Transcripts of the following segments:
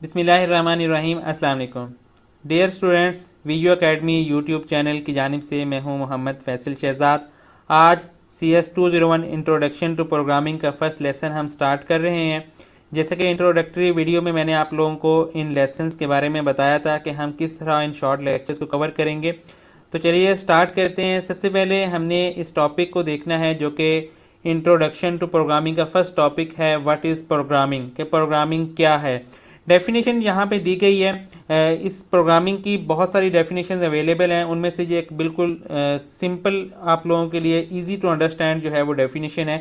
बिस्मिल्लाहिर्रहमानिर्रहीम। अस्सलाम वालेकुम। Dear students, video academy YouTube channel की जानिब से मैं हूं मोहम्मद फैसल शहजाद। आज CS201 इंट्रोडक्शन टू प्रोग्रामिंग का फर्स्ट लेसन हम स्टार्ट कर रहे हैं। जैसे कि इंट्रोडक्टरी वीडियो में मैंने आप लोगों को इन लेसन्स के बारे में बताया था कि हम किस तरह इन शॉर्ट लेक्चर्स को कवर करेंगे। तो चलिए स्टार्ट करते हैं। सबसे पहले हमने इस टॉपिक को देखना है जो कि इंट्रोडक्शन टू प्रोग्रामिंग का फर्स्ट टॉपिक है, व्हाट इज़ प्रोग्रामिंग, कि प्रोग्रामिंग क्या है। डेफिनेशन यहाँ पे दी गई है। इस प्रोग्रामिंग की बहुत सारी डेफिनेशन अवेलेबल हैं, उनमें से ये एक बिल्कुल सिंपल आप लोगों के लिए इजी टू अंडरस्टैंड जो है वो डेफिनेशन है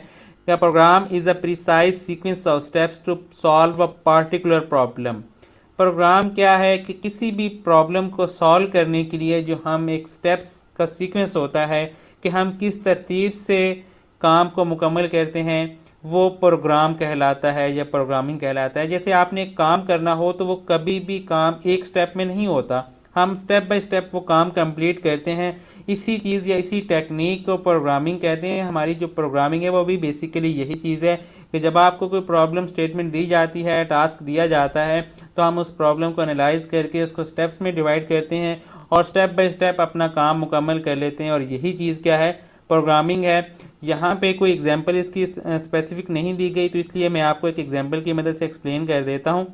कि program is a precise sequence of steps to solve a particular problem. Program क्या है कि किसी भी प्रॉब्लम को सॉल्व करने के लिए जो हम एक स्टेप्स का सीक्वेंस होता है कि हम किस तरतीब से काम को मुकम्मल करते हैं, वो प्रोग्राम कहलाता है या प्रोग्रामिंग कहलाता है। जैसे आपने एक काम करना हो तो वो कभी भी काम एक स्टेप में नहीं होता, हम स्टेप बाय स्टेप वो काम कंप्लीट करते हैं। इसी चीज़ या इसी टेक्निक को प्रोग्रामिंग कहते हैं। हमारी जो प्रोग्रामिंग है वो भी बेसिकली यही चीज़ है कि जब आपको कोई प्रॉब्लम स्टेटमेंट दी जाती है, टास्क दिया जाता है, तो हम उस प्रॉब्लम को एनालाइज करके उसको स्टेप्स में डिवाइड करते हैं और स्टेप बाय स्टेप अपना काम मुकम्मल कर लेते हैं। और यही चीज़ क्या है, प्रोग्रामिंग है। यहाँ पे कोई एग्जांपल इसकी स्पेसिफिक नहीं दी गई, तो इसलिए मैं आपको एक एग्जांपल की मदद से एक्सप्लेन कर देता हूँ।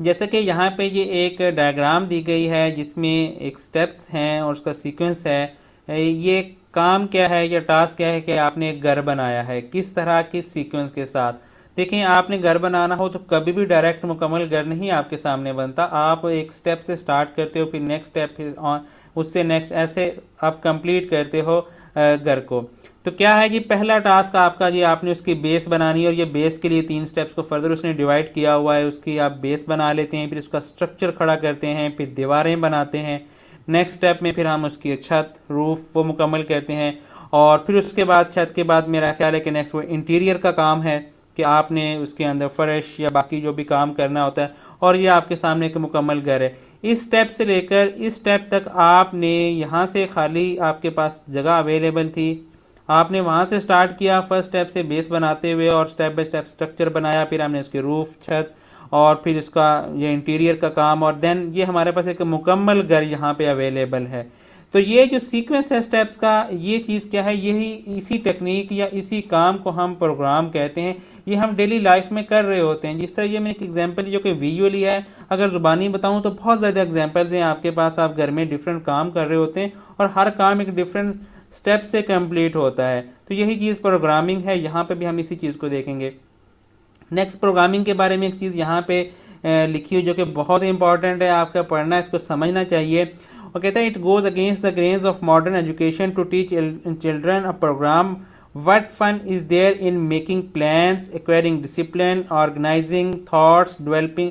जैसे कि यहाँ पे ये एक डायग्राम दी गई है जिसमें एक स्टेप्स हैं और उसका सीक्वेंस है। ये काम क्या है या टास्क क्या है कि आपने एक घर बनाया है, किस तरह किस सीक्वेंस के साथ। देखें, आपने घर बनाना हो तो कभी भी डायरेक्ट मुकम्मल घर नहीं आपके सामने बनता। आप एक स्टेप से स्टार्ट करते हो, फिर नेक्स्ट स्टेप, फिर उससे नेक्स्ट, ऐसे आप कंप्लीट करते हो घर को। तो क्या है जी, पहला टास्क आपका जी, आपने उसकी बेस बनानी है और ये बेस के लिए 3 स्टेप्स को फर्दर उसने डिवाइड किया हुआ है। उसकी आप बेस बना लेते हैं, फिर उसका स्ट्रक्चर खड़ा करते हैं, फिर दीवारें बनाते हैं। नेक्स्ट स्टेप में फिर हम उसकी छत, रूफ वो मुकम्मल करते हैं। और फिर उसके बाद छत के बाद मेरा ख्याल है कि नेक्स्ट वो इंटीरियर का काम है कि आपने उसके अंदर फर्श या बाकी जो भी काम करना होता है। और ये आपके सामने एक मुकम्मल घर है। इस स्टेप से लेकर इस स्टेप तक आपने यहाँ से खाली आपके पास जगह अवेलेबल थी, आपने वहाँ से स्टार्ट किया फर्स्ट स्टेप से बेस बनाते हुए और स्टेप बाय स्टेप स्ट्रक्चर बनाया, फिर हमने उसके रूफ, छत और फिर उसका ये इंटीरियर का काम, और देन ये हमारे पास एक मुकम्मल घर यहाँ पे अवेलेबल है। तो ये जो सीक्वेंस है स्टेप्स का, ये चीज़ क्या है, यही इसी टेक्निक या इसी काम को हम प्रोग्राम कहते हैं। ये हम डेली लाइफ में कर रहे होते हैं। जिस तरह ये मैं एक एग्जांपल जो कि विजुअली है, अगर ज़ुबानी बताऊं तो बहुत ज़्यादा एग्जांपल्स हैं आपके पास। आप घर में डिफरेंट काम कर रहे होते हैं और हर काम एक डिफरेंट स्टेप से कंप्लीट होता है। तो यही चीज़ प्रोग्रामिंग है। यहाँ पे भी हम इसी चीज़ को देखेंगे। नेक्स्ट, प्रोग्रामिंग के बारे में एक चीज़ यहाँ पे लिखी हुई जो कि बहुत इंपॉर्टेंट है, आपका पढ़ना, इसको समझना चाहिए। और कहता है, it goes against the grains of modern education to teach children a program. What fun is there in making plans, acquiring discipline, organizing thoughts, developing,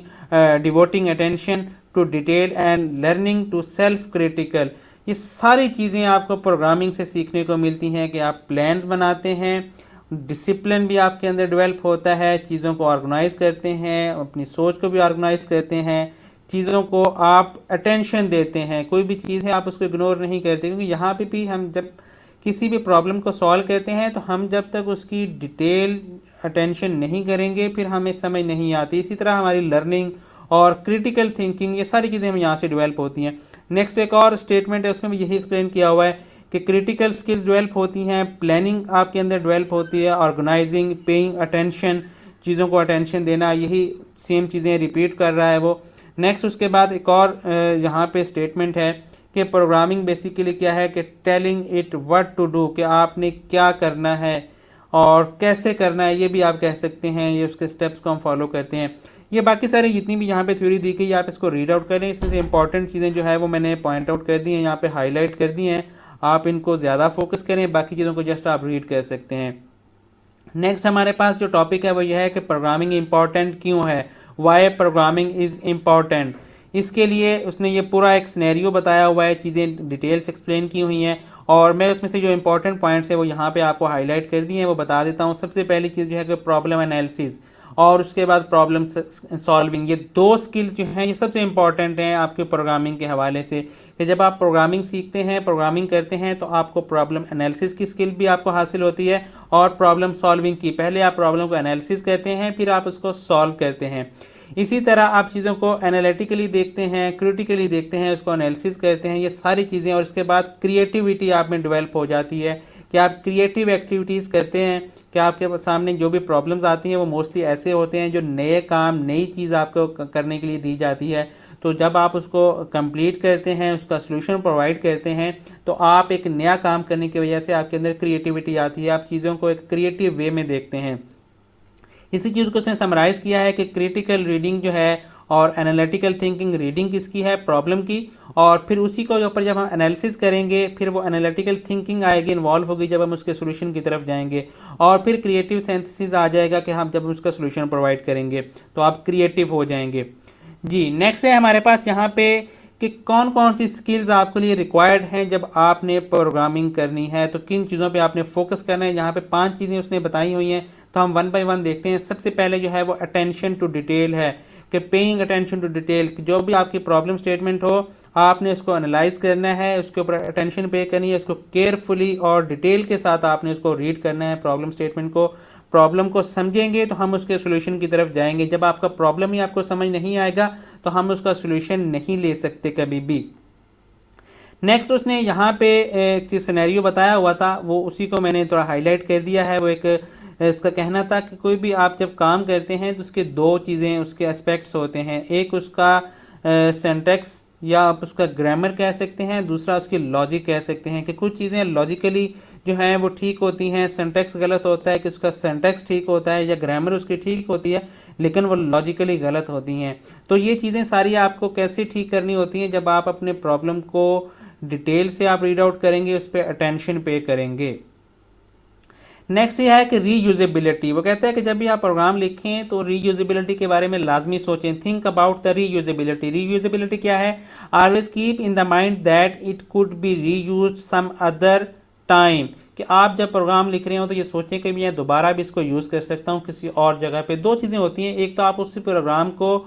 devoting attention to detail and learning to self critical. ये सारी चीज़ें आपको programming से सीखने को मिलती हैं कि आप प्लान्स बनाते हैं, डिसिप्लिन भी आपके अंदर डेवलप होता है, चीज़ों को ऑर्गेनाइज करते हैं, अपनी सोच को भी ऑर्गेनाइज करते हैं, चीज़ों को आप अटेंशन देते हैं। कोई भी चीज़ है आप उसको इग्नोर नहीं करते, क्योंकि यहाँ पे भी हम जब किसी भी प्रॉब्लम को सॉल्व करते हैं तो हम जब तक उसकी डिटेल अटेंशन नहीं करेंगे फिर हमें समझ नहीं आती। इसी तरह हमारी लर्निंग और क्रिटिकल थिंकिंग, ये सारी चीज़ें हम यहाँ से डेवलप होती हैं। नेक्स्ट एक और स्टेटमेंट है, उसमें भी यही एक्सप्लेन किया हुआ है कि क्रिटिकल स्किल्स डेवलप होती हैं, प्लानिंग आपके अंदर डेवलप होती है, ऑर्गेनाइजिंग, पेइंग अटेंशन, चीज़ों को अटेंशन देना, यही सेम चीज़ें रिपीट कर रहा है वो। नेक्स्ट उसके बाद एक और यहाँ पे स्टेटमेंट है कि प्रोग्रामिंग बेसिकली क्या है कि telling it what to do, कि आपने क्या करना है और कैसे करना है, ये भी आप कह सकते हैं। ये उसके स्टेप्स को हम फॉलो करते हैं। ये बाकी सारी जितनी भी यहाँ पे थ्योरी दी गई आप इसको रीड आउट करें। इसमें से इंपॉर्टेंट चीज़ें जो है वो मैंने पॉइंट आउट कर दी हैं, यहाँ पे हाईलाइट कर दी हैं। आप इनको ज़्यादा फोकस करें, बाकी चीज़ों को जस्ट आप रीड कर सकते हैं। नेक्स्ट हमारे पास जो टॉपिक है वो यह है कि प्रोग्रामिंग इम्पॉर्टेंट क्यों है, वाई प्रोग्रामिंग इज़ इम्पॉर्टेंट। इसके लिए उसने ये पूरा एक सिनेरियो बताया हुआ है, चीज़ें डिटेल्स एक्सप्लेन की हुई हैं और मैं उसमें से जो इंपॉर्टेंट पॉइंट्स है वो यहाँ पे आपको हाईलाइट कर दिए हैं, वो बता देता हूँ। सबसे पहली चीज़ जो है कि प्रॉब्लम एनालिसिस और उसके बाद प्रॉब्लम सॉल्विंग, ये 2 स्किल्स जो हैं ये सबसे इंपॉर्टेंट हैं आपके प्रोग्रामिंग के हवाले से। कि जब आप प्रोग्रामिंग सीखते हैं, प्रोग्रामिंग करते हैं, तो आपको प्रॉब्लम एनालिसिस की स्किल भी आपको हासिल होती है और प्रॉब्लम सॉल्विंग की। पहले आप प्रॉब्लम को एनालिसिस करते हैं, फिर आप उसको सॉल्व करते हैं। इसी तरह आप चीज़ों को एनालिटिकली देखते हैं, क्रिटिकली देखते हैं, उसको एनालिसिस करते हैं, ये सारी चीज़ें। और इसके बाद क्रिएटिविटी आप में डेवलप हो जाती है कि आप क्रिएटिव एक्टिविटीज़ करते हैं कि आपके सामने जो भी प्रॉब्लम्स आती हैं वो मोस्टली ऐसे होते हैं जो नए काम, नई चीज़ आपको करने के लिए दी जाती है। तो जब आप उसको कंप्लीट करते हैं, उसका सलूशन प्रोवाइड करते हैं, तो आप एक नया काम करने की वजह से आपके अंदर क्रिएटिविटी आती है, आप चीज़ों को एक क्रिएटिव वे में देखते हैं। इसी चीज़ को उसने समराइज़ किया है कि क्रिटिकल रीडिंग जो है और एनालिटिकल थिंकिंग, रीडिंग किसकी है, प्रॉब्लम की, और फिर उसी को ऊपर जब हम एनालिसिस करेंगे फिर वो एनालिटिकल थिंकिंग आएगी, इन्वॉल्व होगी जब हम उसके सोल्यूशन की तरफ जाएंगे, और फिर क्रिएटिव सिंथेसिस आ जाएगा कि हम जब उसका सोल्यूशन प्रोवाइड करेंगे तो आप क्रिएटिव हो जाएंगे। जी, नेक्स्ट है हमारे पास यहाँ पे कि कौन कौन सी स्किल्स आपके लिए रिक्वायर्ड हैं जब आपने प्रोग्रामिंग करनी है, तो किन चीज़ों पे आपने फोकस करना है। यहाँ पे 5 चीज़ें उसने बताई हुई हैं, तो हम वन बाय वन देखते हैं। सबसे पहले जो है वो अटेंशन टू डिटेल है कि पेइंग अटेंशन टू डिटेल, जो भी आपकी प्रॉब्लम स्टेटमेंट हो आपने उसको एनालाइज करना है, उसके ऊपर अटेंशन पे करनी है, उसको केयरफुली और डिटेल के साथ आपने उसको रीड करना है प्रॉब्लम स्टेटमेंट को। प्रॉब्लम को समझेंगे तो हम उसके सोल्यूशन की तरफ जाएंगे। जब आपका प्रॉब्लम ही आपको समझ नहीं आएगा तो हम उसका सोल्यूशन नहीं ले सकते कभी भी। नेक्स्ट उसने यहाँ पे एक चीज़ सिनेरियो बताया हुआ था, वो उसी को मैंने थोड़ा हाईलाइट कर दिया है। वो एक उसका कहना था कि कोई भी आप जब काम करते हैं तो उसके 2 चीज़ें, उसके एस्पेक्ट्स होते हैं। एक उसका सिंटैक्स या आप उसका ग्रामर कह सकते हैं, दूसरा उसकी लॉजिक कह सकते हैं कि कुछ चीज़ें लॉजिकली जो हैं वो ठीक होती हैं, सिंटैक्स गलत होता है कि उसका सिंटैक्स ठीक होता है, या ग्रामर उसकी ठीक होती है लेकिन वो लॉजिकली गलत होती हैं। तो ये चीज़ें सारी आपको कैसे ठीक करनी होती हैं, जब आप अपने प्रॉब्लम को डिटेल से आप रीड आउट करेंगे, उस पर अटेंशन पे करेंगे। नेक्स्ट ये है कि रीयूजेबिलिटी। वो कहता है कि जब भी आप प्रोग्राम लिखें तो रीयूजेबिलिटी के बारे में लाजमी सोचें। Think about the reusability. Reusability क्या है? Always keep in the mind that it could be reused some other time, कि आप जब प्रोग्राम लिख रहे हो तो ये सोचें कि मैं दोबारा भी इसको यूज़ कर सकता हूँ किसी और जगह पे। 2 चीज़ें होती हैं, एक तो आप उस प्रोग्राम को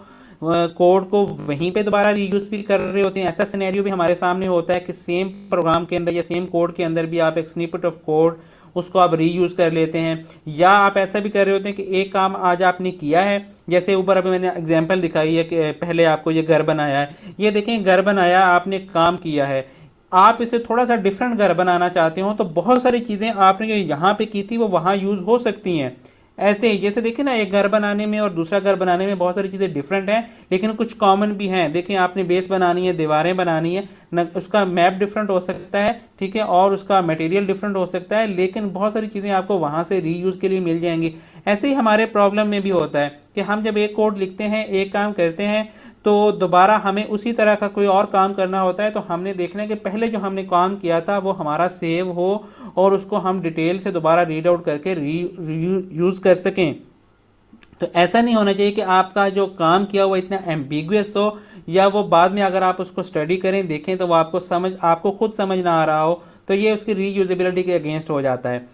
कोड को वहीं पे दोबारा रीयूज भी कर रहे होते हैं। ऐसा सिनेरियो भी हमारे सामने होता है कि सेम प्रोग्राम के अंदर या सेम कोड के अंदर भी आप एक स्निपेट ऑफ कोड उसको आप रीयूज कर लेते हैं, या आप ऐसा भी कर रहे होते हैं कि एक काम आज आपने किया है, जैसे ऊपर अभी मैंने एग्जांपल दिखाई है कि पहले आपको ये घर बनाया है, ये देखें घर बनाया, आपने काम किया है, आप इसे थोड़ा सा डिफरेंट घर बनाना चाहते हो तो बहुत सारी चीज़ें आपने जो यहाँ पे की थी वो वहाँ यूज़ हो सकती हैं। ऐसे ही जैसे देखिए ना, एक घर बनाने में और दूसरा घर बनाने में बहुत सारी चीज़ें डिफरेंट हैं लेकिन कुछ कॉमन भी हैं। देखिए आपने बेस बनानी है, दीवारें बनानी है न, उसका मैप डिफरेंट हो सकता है, ठीक है, और उसका मटेरियल डिफरेंट हो सकता है, लेकिन बहुत सारी चीज़ें आपको वहाँ से रीयूज़ के लिए मिल जाएंगी। ऐसे ही हमारे प्रॉब्लम में भी होता है कि हम जब एक कोड लिखते हैं, एक काम करते हैं, तो दोबारा हमें उसी तरह का कोई और काम करना होता है, तो हमने देखना है कि पहले जो हमने काम किया था वो हमारा सेव हो और उसको हम डिटेल से दोबारा रीड आउट करके यूज़ कर सकें। तो ऐसा नहीं होना चाहिए कि आपका जो काम किया हुआ इतना एम्बिगुअस हो, या वो बाद में अगर आप उसको स्टडी करें, देखें तो वो आपको खुद समझ ना आ रहा हो, तो ये उसकी रीयूजेबिलिटी के अगेंस्ट हो जाता है।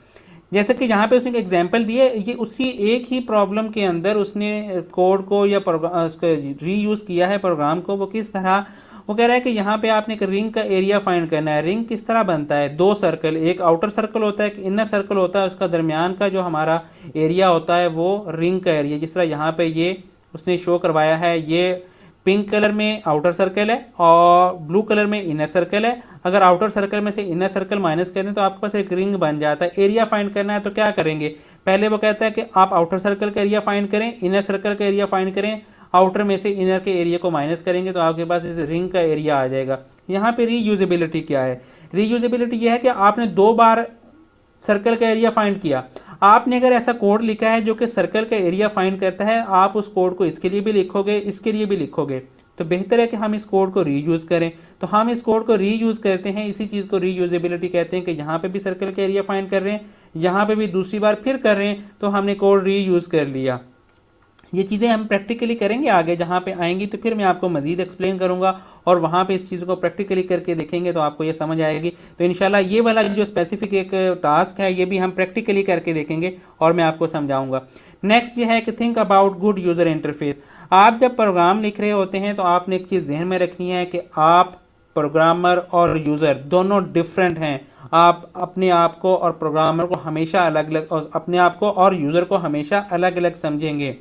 जैसे कि यहाँ पे उसने एक एग्जांपल दिए, ये उसी एक ही प्रॉब्लम के अंदर उसने कोड को या उसको रीयूज़ किया है प्रोग्राम को। वो किस तरह, वो कह रहा है कि यहाँ पे आपने एक रिंग का एरिया फाइंड करना है। रिंग किस तरह बनता है? 2 सर्कल, एक आउटर सर्कल होता है, एक इनर सर्कल होता है, उसका दरमियान का जो हमारा एरिया होता है वो रिंग का एरिया। जिस तरह यहाँ पे ये उसने शो करवाया है, ये पिंक कलर में आउटर सर्कल है और ब्लू कलर में इनर सर्कल है। अगर आउटर सर्कल में से इनर सर्कल माइनस कर दें तो आपके पास एक रिंग बन जाता है। एरिया फाइंड करना है तो क्या करेंगे? पहले वो कहता है कि आप आउटर सर्कल का एरिया फाइंड करें, इनर सर्कल का एरिया फाइंड करें, आउटर में से इनर के एरिया को माइनस करेंगे तो आपके पास इस रिंग का एरिया आ जाएगा। यहाँ पे रीयूजेबिलिटी क्या है? रीयूजेबिलिटी यह है कि आपने 2 बार सर्कल का एरिया फाइंड किया। आपने अगर ऐसा कोड लिखा है जो कि सर्कल का एरिया फाइंड करता है, आप उस कोड को इसके लिए भी लिखोगे, इसके लिए भी लिखोगे, तो बेहतर है कि हम इस कोड को रीयूज़ करें। तो हम इस कोड को रीयूज़ करते हैं, इसी चीज़ को रीयूजेबिलिटी कहते हैं कि यहाँ पे भी सर्कल का एरिया फाइंड कर रहे हैं, यहाँ पे भी दूसरी बार फिर कर रहे हैं, तो हमने कोड रीयूज़ कर लिया। ये चीज़ें हम प्रैक्टिकली करेंगे आगे जहाँ पे आएंगी, तो फिर मैं आपको मज़ीद एक्सप्लेन करूँगा और वहाँ पे इस चीज़ को प्रैक्टिकली करके देखेंगे तो आपको ये समझ आएगी। तो इंशाल्लाह ये वाला जो स्पेसिफिक एक टास्क है ये भी हम प्रैक्टिकली करके देखेंगे और मैं आपको समझाऊँगा। नेक्स्ट ये है कि think about good user interface. आप जब प्रोग्राम लिख रहे होते हैं तो आपने एक चीज़ जहन में रखनी है कि आप प्रोग्रामर और यूज़र दोनों डिफरेंट हैं। आप अपने आप को और प्रोग्रामर को हमेशा अलग अलग, और अपने आप को और यूज़र को हमेशा अलग अलग समझेंगे।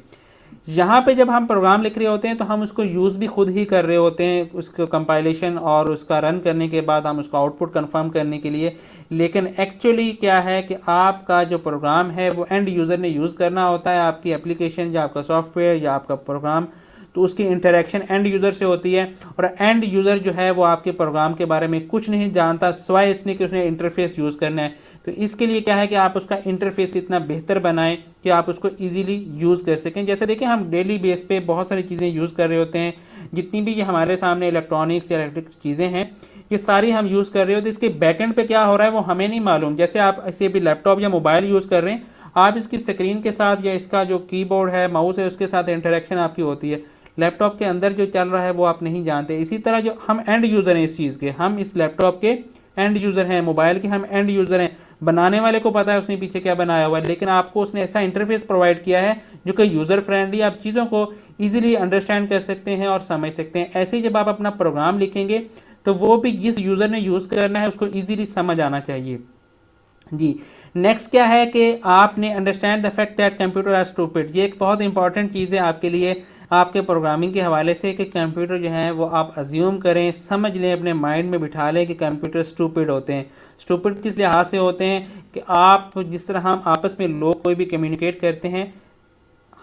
यहाँ पे जब हम प्रोग्राम लिख रहे होते हैं तो हम उसको यूज़ भी खुद ही कर रहे होते हैं, उसको कंपाइलेशन और उसका रन करने के बाद हम उसका आउटपुट कंफर्म करने के लिए। लेकिन एक्चुअली क्या है कि आपका जो प्रोग्राम है वो एंड यूज़र ने यूज़ करना होता है, आपकी एप्लीकेशन या आपका सॉफ्टवेयर या आपका प्रोग्राम, तो उसकी इंटरेक्शन एंड यूज़र से होती है। और एंड यूज़र जो है वो आपके प्रोग्राम के बारे में कुछ नहीं जानता सिवाय इसने कि उसने इंटरफेस यूज़ करना है। तो इसके लिए क्या है कि आप उसका इंटरफेस इतना बेहतर बनाएं कि आप उसको इजीली यूज़ कर सकें। जैसे देखिए हम डेली बेस पे बहुत सारी चीज़ें यूज़ कर रहे होते हैं, जितनी भी ये हमारे सामने इलेक्ट्रॉनिक्स या इलेक्ट्रिक चीज़ें हैं ये सारी हम यूज़ कर रहे होते हैं। इसके बैकएंड पे क्या हो रहा है वो हमें नहीं मालूम। जैसे आप इसे भी लैपटॉप या मोबाइल यूज़ कर रहे हैं, आप इसकी स्क्रीन के साथ या इसका जो कीबोर्ड है, माउस है, उसके साथ इंटरेक्शन आपकी होती है। लैपटॉप के अंदर जो चल रहा है वो आप नहीं जानते। इसी तरह जो हम एंड यूज़र हैं इस चीज़ के, हम इस लैपटॉप के एंड यूज़र हैं, मोबाइल के हम एंड यूज़र हैं। बनाने वाले को पता है उसने पीछे क्या बनाया हुआ है, लेकिन आपको उसने ऐसा इंटरफेस प्रोवाइड किया है जो कि यूज़र फ्रेंडली, आप चीज़ों को ईजिली अंडरस्टैंड कर सकते हैं और समझ सकते हैं। ऐसे ही जब आप अपना प्रोग्राम लिखेंगे तो वो भी जिस यूज़र ने यूज़ करना है उसको ईजिली समझ आना चाहिए। जी, नेक्स्ट क्या है कि आपने understand the fact that computer are stupid. ये एक बहुत इंपॉर्टेंट चीज़ है आपके लिए, आपके प्रोग्रामिंग के हवाले से, कि कंप्यूटर जो है वो आप अज्यूम करें, समझ लें, अपने माइंड में बिठा लें कि कंप्यूटर स्टूपिड होते हैं। स्टूपिड किस लिहाज से होते हैं कि आप जिस तरह हम आपस में लोग कोई भी कम्युनिकेट करते हैं,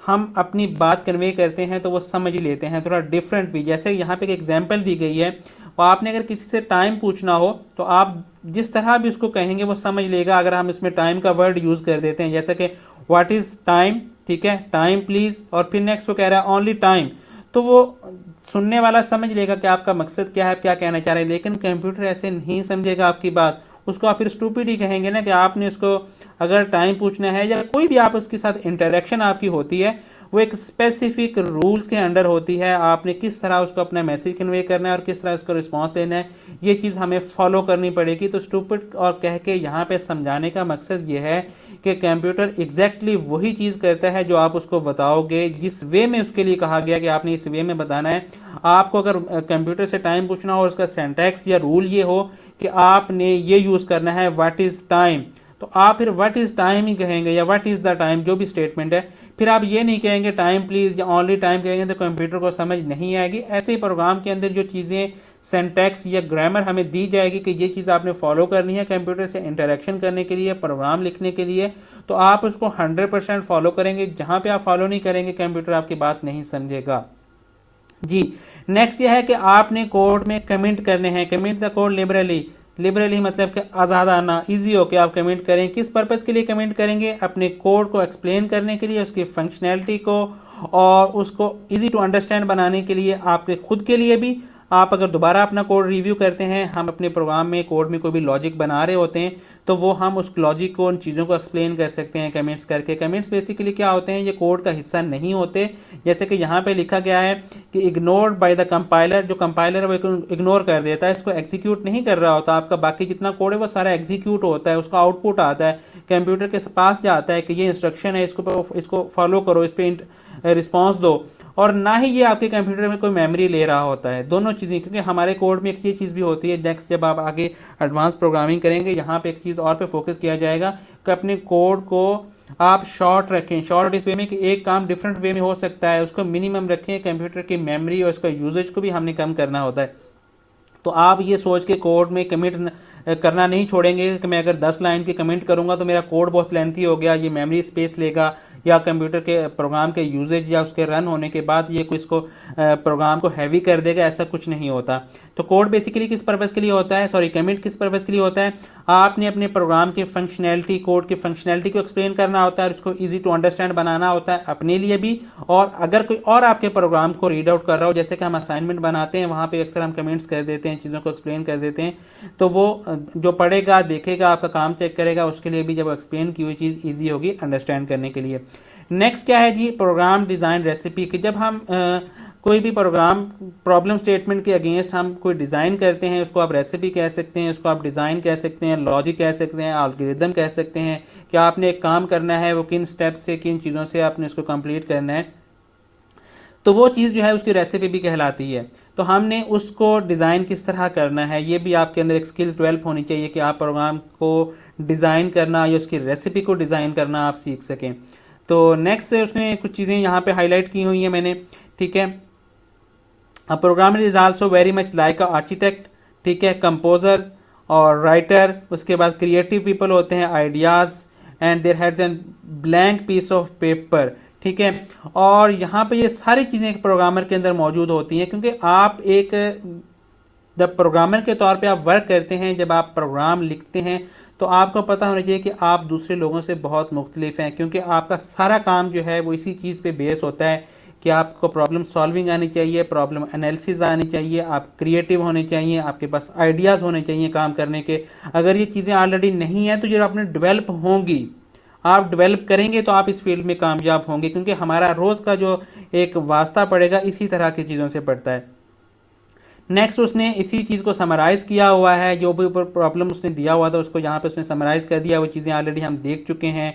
हम अपनी बात कन्वे करते हैं तो वो समझ ही लेते हैं, थोड़ा डिफरेंट भी। जैसे यहाँ पे एक एग्जांपल दी गई है, और आपने अगर किसी से टाइम पूछना हो तो आप जिस तरह भी उसको कहेंगे वो समझ लेगा। अगर हम इसमें टाइम का वर्ड यूज़ कर देते हैं, जैसे कि व्हाट इज़ टाइम, ठीक है, टाइम प्लीज़, और फिर नेक्स्ट वो कह रहा है ओनली टाइम, तो वो सुनने वाला समझ लेगा कि आपका मकसद क्या है, क्या कहना चाह रहे हैं। लेकिन कंप्यूटर ऐसे नहीं समझेगा आपकी बात, उसको आप फिर स्टूपिड ही कहेंगे ना, कि आपने उसको अगर टाइम पूछना है या कोई भी आप उसके साथ इंटरेक्शन आपकी होती है वो एक स्पेसिफिक रूल्स के अंडर होती है। आपने किस तरह उसको अपना मैसेज कन्वे करना है और किस तरह उसको रिस्पांस लेना है, ये चीज़ हमें फॉलो करनी पड़ेगी। तो स्टूपिड और कह के यहाँ पे समझाने का मकसद ये है कि कंप्यूटर एग्जैक्टली वही चीज़ करता है जो आप उसको बताओगे, जिस वे में उसके लिए कहा गया कि आपने इस वे में बताना है। आपको अगर कंप्यूटर से टाइम पूछना हो और उसका सेंटेक्स या रूल ये हो कि आपने ये यूज़ करना है व्हाट इज़ टाइम, तो आप फिर व्हाट इज़ टाइम ही कहेंगे, या व्हाट इज़ द टाइम, जो भी स्टेटमेंट है। फिर आप ये नहीं कहेंगे टाइम प्लीज़ या ओनली टाइम कहेंगे, तो कंप्यूटर को समझ नहीं आएगी। ऐसे ही प्रोग्राम के अंदर जो चीज़ें सेंटेक्स या ग्रामर हमें दी जाएगी कि ये चीज़ आपने फॉलो करनी है कंप्यूटर से इंटरेक्शन करने के लिए, प्रोग्राम लिखने के लिए, तो आप उसको 100% फॉलो करेंगे। जहाँ पे आप फॉलो नहीं करेंगे कंप्यूटर आपकी बात नहीं समझेगा। जी, नेक्स्ट ये है कि आपने कोड में कमेंट करने हैं। Comment the code liberally, liberally मतलब कि आज़ादाना, ईजी हो के आप कमेंट करें। किस पर्पज़ के लिए कमेंट करेंगे? अपने कोड को एक्सप्लेन करने के लिए, उसकी फंक्शनैलिटी को और उसको इजी टू अंडरस्टैंड बनाने के लिए, आपके खुद के लिए भी। आप अगर दोबारा अपना कोड रिव्यू करते हैं, हम अपने प्रोग्राम में कोड में कोई भी लॉजिक बना रहे होते हैं, तो वो हम उस लॉजिक को, उन चीज़ों को एक्सप्लेन कर सकते हैं कमेंट्स करके। कमेंट्स बेसिकली क्या होते हैं, ये कोड का हिस्सा नहीं होते। जैसे कि यहाँ पे लिखा गया है कि इग्नोर्ड बाय द कंपाइलर, जो कंपाइलर है वो इग्नोर कर देता है, इसको एग्जीक्यूट नहीं कर रहा होता। आपका बाकी जितना कोड है वो सारा एग्जीक्यूट होता है, उसका आउटपुट आता है, कंप्यूटर के पास जाता है कि ये इंस्ट्रक्शन है, इसको फॉलो करो, इस पर रिस्पॉन्स दो। और ना ही ये आपके कंप्यूटर में कोई मेमोरी ले रहा होता है, दोनों चीज़ें। क्योंकि हमारे कोड में एक ये चीज़ भी होती है, नेक्स्ट जब आप आगे एडवांस प्रोग्रामिंग करेंगे यहाँ पे एक चीज़ और पे फोकस किया जाएगा कि अपने कोड को आप शॉर्ट रखें। शॉर्ट इस वे में कि एक काम डिफरेंट वे में हो सकता है, उसको मिनिमम रखें। कंप्यूटर की मेमोरी और उसका यूजेज को भी हमने कम करना होता है। तो आप ये सोच के कोड में कमिट करना नहीं छोड़ेंगे कि मैं अगर 10 लाइन की कमेंट करूंगा तो मेरा कोड बहुत लेंथी हो गया, ये मेमोरी स्पेस लेगा, या कंप्यूटर के प्रोग्राम के यूजेज या उसके रन होने के बाद ये कोई इसको प्रोग्राम को हैवी कर देगा, ऐसा कुछ नहीं होता। तो कोड बेसिकली किस पर्पज़ के लिए होता है, सॉरी कमिट किस पर्पज़ के लिए होता है? आपने अपने प्रोग्राम की फंक्शनैलिटी, कोड की फंक्शनैलिटी को एक्सप्लेन करना होता है और उसको ईजी टू अंडरस्टैंड बनाना होता है अपने लिए भी, और अगर कोई और आपके प्रोग्राम को रीड आउट कर रहा हो, जैसे कि हम असाइनमेंट बनाते हैं वहाँ पे अक्सर हम कमेंट्स कर देते हैं, चीज़ों को एक्सप्लेन कर देते हैं, तो वो जो पढ़ेगा, देखेगा, आपका काम चेक करेगा, उसके लिए भी जब एक्सप्लेन की हुई चीज़ ईजी होगी अंडरस्टैंड करने के लिए। नेक्स्ट क्या है जी, प्रोग्राम डिज़ाइन रेसिपी। कि जब हम कोई भी प्रोग्राम प्रॉब्लम स्टेटमेंट के अगेंस्ट हम कोई डिज़ाइन करते हैं, उसको आप रेसिपी कह सकते हैं, उसको आप डिज़ाइन कह सकते हैं, लॉजिक कह सकते हैं, एल्गोरिथम कह सकते हैं कि आपने एक काम करना है, वो किन स्टेप्स से, किन चीज़ों से आपने उसको कंप्लीट करना है, तो वो चीज़ जो है उसकी रेसिपी भी कहलाती है। तो हमने उसको डिज़ाइन किस तरह करना है, ये भी आपके अंदर एक स्किल डेवलप होनी चाहिए कि आप प्रोग्राम को डिज़ाइन करना या उसकी रेसिपी को डिज़ाइन करना आप सीख सकें। तो नेक्स्ट से उसने कुछ चीज़ें यहाँ पे हाईलाइट की हुई हैं मैंने, ठीक है। A programmer is also very much like a architect, ठीक है, कंपोजर और राइटर। उसके बाद क्रिएटिव पीपल होते हैं, ideas and their heads an blank piece of paper, ठीक है। और यहाँ पे ये सारी चीज़ें एक प्रोग्रामर के अंदर मौजूद होती हैं, क्योंकि आप एक जब प्रोग्रामर के तौर पे आप वर्क करते हैं, जब आप प्रोग्राम लिखते हैं, तो आपको पता होना चाहिए कि आप दूसरे लोगों से बहुत मुख्तलिफ हैं, क्योंकि आपका सारा काम जो है वो इसी चीज़ पे बेस होता है कि आपको प्रॉब्लम सॉल्विंग आनी चाहिए, प्रॉब्लम एनालिसिस आनी चाहिए, आप क्रिएटिव होने चाहिए, आपके पास आइडियाज़ होने चाहिए काम करने के। अगर ये चीज़ें ऑलरेडी नहीं हैं तो जो आपने डेवलप होंगी, आप डेवलप करेंगे तो आप इस फील्ड में कामयाब होंगे, क्योंकि हमारा रोज़ का जो एक वास्ता पड़ेगा इसी तरह की चीज़ों से पड़ता है। नेक्स्ट उसने इसी चीज़ को समराइज़ किया हुआ है, जो भी प्रॉब्लम उसने दिया हुआ था उसको यहाँ पे उसने समराइज़ कर दिया, वो चीज़ें ऑलरेडी हम देख चुके हैं।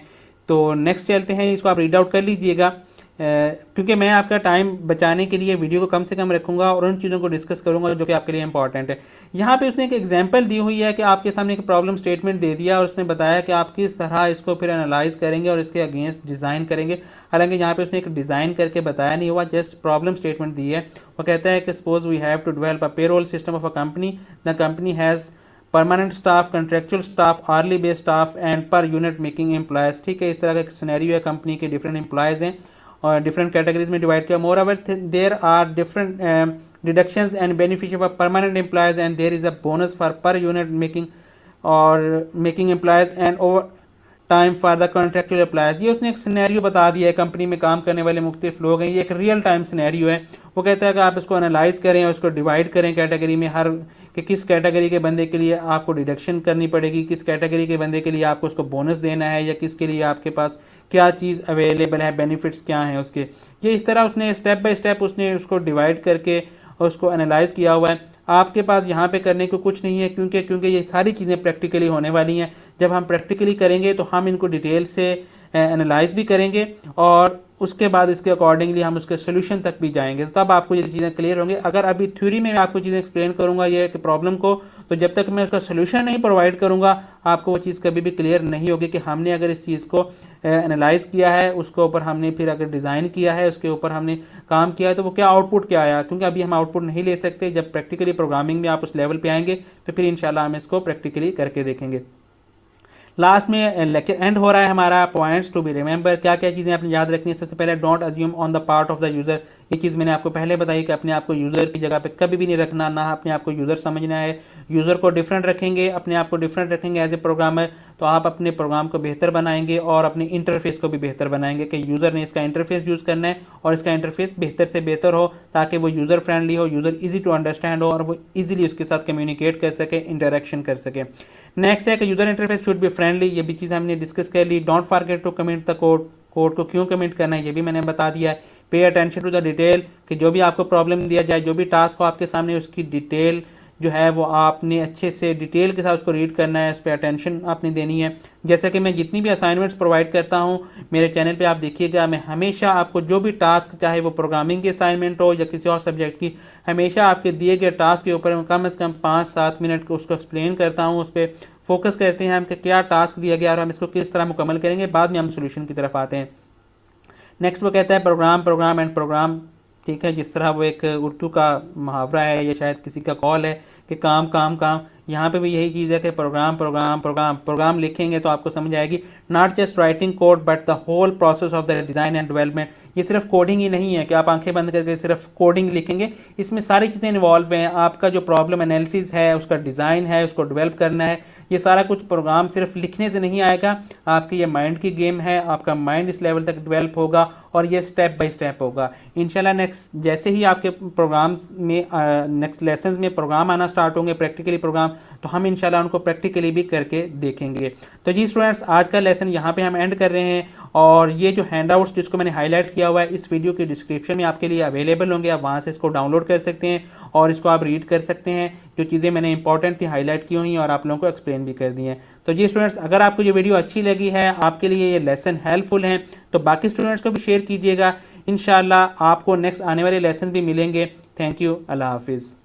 तो नेक्स्ट चलते हैं, इसको आप रीड आउट कर लीजिएगा, क्योंकि मैं आपका टाइम बचाने के लिए वीडियो को कम से कम रखूंगा और उन चीज़ों को डिस्कस करूंगा जो कि आपके लिए इंपॉर्टेंट है। यहाँ पे उसने एक एग्जांपल दी हुई है कि आपके सामने एक प्रॉब्लम स्टेटमेंट दे दिया और उसने बताया कि आप किस तरह इसको फिर एनालाइज करेंगे और इसके अगेंस्ट डिज़ाइन करेंगे। हालांकि यहाँ पे उसने एक डिज़ाइन करके बताया नहीं हुआ, जस्ट प्रॉब्लम स्टेटमेंट दी है। वो कहता है कि suppose we have to develop a payroll system of a company, the company has permanent staff, contractual staff, hourly based staff and per unit making employees, ठीक है। इस तरह का सिनेरियो है, कंपनी के डिफरेंट एम्प्लॉयज़ हैं और डिफरेंट कैटेगरीज में डिवाइड किया। Moreover there are different deductions and benefit of permanent employees and there is a bonus for per unit making और making employees and overtime for the contractual employees. ये उसने एक scenario बता दिया है, company में काम करने वाले मुख्तलिफ लोग हैं, ये एक रियल टाइम सिनेरियो है। वो कहता है कि आप इसको एनालाइज करें और इसको डिवाइड करें कैटेगरी में, हर कि किस कैटेगरी के बंदे के लिए आपको डिडक्शन करनी पड़ेगी, किस कैटेगरी के बंदे के लिए आपको उसको बोनस देना है, या किसके लिए आपके पास क्या चीज़ अवेलेबल है, बेनिफिट्स क्या हैं उसके। ये इस तरह उसने स्टेप बाय स्टेप उसने उसको डिवाइड करके और उसको एनालाइज किया हुआ है। आपके पास यहाँ पे करने को कुछ नहीं है, क्योंकि ये सारी चीज़ें प्रैक्टिकली होने वाली हैं। जब हम प्रैक्टिकली करेंगे तो हम इनको डिटेल से एनालाइज भी करेंगे और उसके बाद इसके अकॉर्डिंगली हम उसके सोल्यूशन तक भी जाएंगे, तो तब आपको ये चीज़ें क्लियर होंगी। अगर अभी थ्योरी में मैं आपको चीज़ें एक्सप्लेन करूँगा ये कि प्रॉब्लम को, तो जब तक मैं उसका सोल्यूशन नहीं प्रोवाइड करूँगा आपको वो चीज़ कभी भी क्लियर नहीं होगी कि हमने अगर इस चीज़ को एनालाइज किया है, उसके ऊपर हमने फिर अगर डिज़ाइन किया है, उसके ऊपर हमने काम किया है, तो वो क्या आउटपुट क्या आया। क्योंकि अभी हम आउटपुट नहीं ले सकते, जब प्रैक्टिकली प्रोग्रामिंग में आप उस लेवल पे आएंगे तो फिर इंशाल्लाह हम इसको प्रैक्टिकली करके देखेंगे। लास्ट में लेक्चर एंड हो रहा है हमारा। पॉइंट्स टू बी रिमेंबर, क्या क्या चीज़ें आपने याद रखनी है। सबसे पहले don't assume on the part of the user, ये चीज़ मैंने आपको पहले बताई कि अपने आप को यूज़र की जगह पे कभी भी नहीं रखना, ना अपने आप को यूज़र समझना है। यूज़र को डिफरेंट रखेंगे, अपने आप को डिफरेंट रखेंगे एज ए प्रोग्रामर, तो आप अपने प्रोग्राम को बेहतर बनाएंगे और अपने इंटरफेस को भी बेहतर बनाएंगे कि यूज़र ने इसका इंटरफेस यूज़ करना है और इसका इंटरफेस बेहतर से बेहतर हो, ताकि वो यूज़र फ्रेंडली हो, यूज़र ईजी टू अंडरस्टैंड हो और वो ईजिली उसके साथ कम्युनिकेट कर सके, इंटरेक्शन कर सके। नेक्स्ट है कि user interface should be friendly, ये भी चीज़ हमने डिस्कस कर ली। Don't forget to comment the code, code को क्यों कमेंट करना है ये भी मैंने बता दिया है। Pay attention to the detail, कि जो भी आपको प्रॉब्लम दिया जाए, जो भी टास्क हो आपके सामने, उसकी डिटेल जो है वो आपने अच्छे से डिटेल के साथ उसको रीड करना है, उस पर अटेंशन आपने देनी है। जैसे कि मैं जितनी भी असाइनमेंट्स प्रोवाइड करता हूँ मेरे चैनल पे आप देखिएगा, मैं हमेशा आपको जो भी टास्क, चाहे वो प्रोग्रामिंग की असाइनमेंट हो या किसी और सब्जेक्ट की, हमेशा आपके दिए गए टास्क के ऊपर कम से कम 5-7 मिनट को उसको एक्सप्लेन करता हूँ, उस पर फोकस करते हैं हम कि क्या टास्क दिया गया और हम इसको किस तरह मुकम्मल करेंगे, बाद में हम सोल्यूशन की तरफ आते हैं। नेक्स्ट वो कहता है प्रोग्राम एंड प्रोग्राम, ठीक है, जिस तरह वो एक उर्दू का मुहावरा है या शायद किसी का कॉल है कि काम काम काम, यहाँ पे भी यही चीज़ है कि प्रोग्राम लिखेंगे तो आपको समझ आएगी। Not just writing code but the whole process of the design and development, ये सिर्फ कोडिंग ही नहीं है कि आप आंखें बंद करके सिर्फ कोडिंग लिखेंगे, इसमें सारी चीज़ें इन्वॉल्व हैं। आपका जो प्रॉब्लम एनालिसिस है, उसका डिज़ाइन है, उसको डेवलप करना है, ये सारा कुछ प्रोग्राम सिर्फ लिखने से नहीं आएगा, आपकी ये माइंड की गेम है, आपका माइंड इस लेवल तक डेवलप होगा और ये स्टेप बाय स्टेप होगा इंशाल्लाह। नेक्स्ट जैसे ही आपके प्रोग्राम्स में नेक्स्ट लेसन्स में प्रोग्राम आना स्टार्ट होंगे, प्रैक्टिकली प्रोग्राम, तो हम इंशाल्लाह उनको प्रैक्टिकली भी करके देखेंगे। तो जी स्टूडेंट्स, आज का लेसन यहाँ पे हम एंड कर रहे हैं और ये जो हैंडआउट्स जिसको मैंने हाईलाइट किया हुआ है इस वीडियो के डिस्क्रिप्शन में आपके लिए अवेलेबल होंगे, आप वहाँ से इसको डाउनलोड कर सकते हैं और इसको आप रीड कर सकते हैं। जो चीज़ें मैंने इंपॉर्टेंट थी हाईलाइट की हुई और आप लोगों को एक्सप्लेन भी कर दी हैं। तो जी स्टूडेंट्स, अगर आपको ये वीडियो अच्छी लगी है, आपके लिए ये लेसन हेल्पफुल हैं, तो बाकी स्टूडेंट्स को भी शेयर कीजिएगा। इंशाल्लाह आपको नेक्स्ट आने वाले लेसन भी मिलेंगे। थैंक यू, अल्लाह हाफिज़।